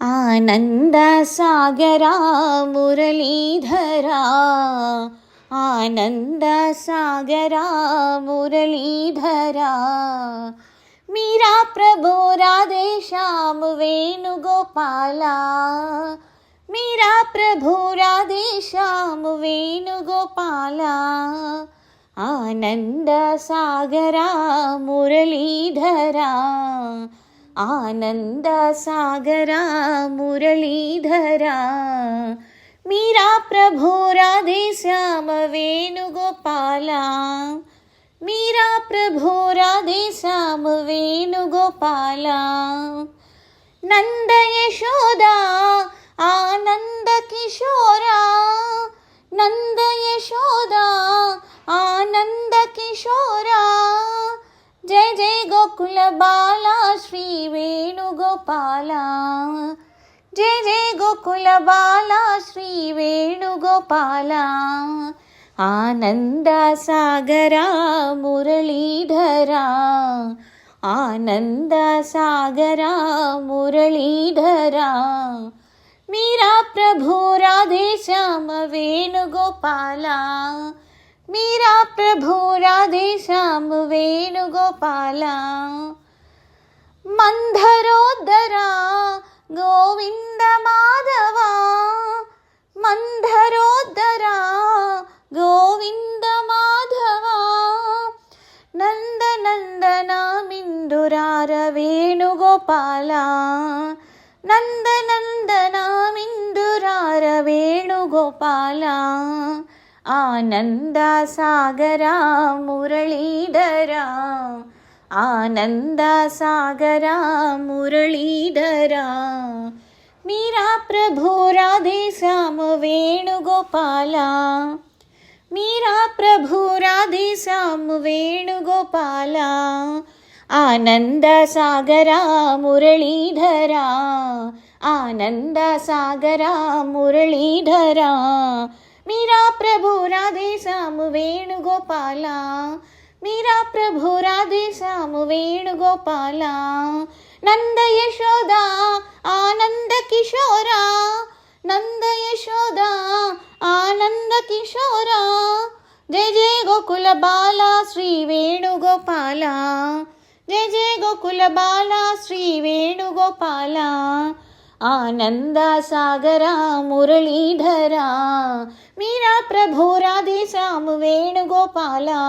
ఆనంద సాగరా మురళీధరా, ఆనంద సాగరా మురళీధరా, మీరా ప్రభు రాధే శ్యాम వేణుగోపాలా, మీరా ప్రభు రాధే శ్యాम వేణుగోపాలా, ఆనంద సాగరా మురళీధరా, ఆనంద సాగరా మురళీధరా, మీరా ప్రభు రాధే శ్యాम వేణుగోపాలా, మీరా ప్రభు రాధే శ్యాम వేణుగోపాలా, నంద యశోదా ఆనంద కిశోరా, నంద యశోదా ఆనంద కిశోరా, జయ జయ గోకుల బాలా శ్రీ వేణుగోపాలా, జయ జయ గోకుల బాలా శ్రీ వేణుగోపాలా, ఆనంద సాగరా మురళీధరా, ఆనంద సాగరా మురళీధరా, మీరా ప్రభు రాధే శ్యాम వేణుగోపాలా, మీరా ప్రభు రాధే శ్యాम వేణుగోపాలా, మంధరోదరా గోవింద మాధవా, మంధరోదరా గోవింద మాధవా, నందనందన మిందురార వేణుగోపాలా, నందనందన మిందురార వేణుగోపాలా, ఆనంద సాగరా మురళీధరా, ఆనంద సాగరా మురళీధరా, మీరా ప్రభు రాధే శ్యాम వేణుగోపాలా, మీరా ప్రభు రాధే శ్యాम వేణుగోపాలా, ఆనంద సాగరా మురళీధరా, ఆనంద సాగరా మురళీధరా, మీరా ప్రభు రాధే శ్యాम వేణుగోపాలా, మీరా ప్రభు రాధే శ్యాम వేణుగోపాలా, నంద యశోదా ఆనంద కిశోరా, నంద యశోదా ఆనంద కిశోరా, జయ జయ గోకుల బాలా శ్రీ వేణుగోపాలా, జయ జయ గోకుల బాలా శ్రీ వేణుగోపాలా, ఆనంద సాగరా మురళీధరా, మీరా ప్రభు రాధే శ్యాम వేణుగోపాలా.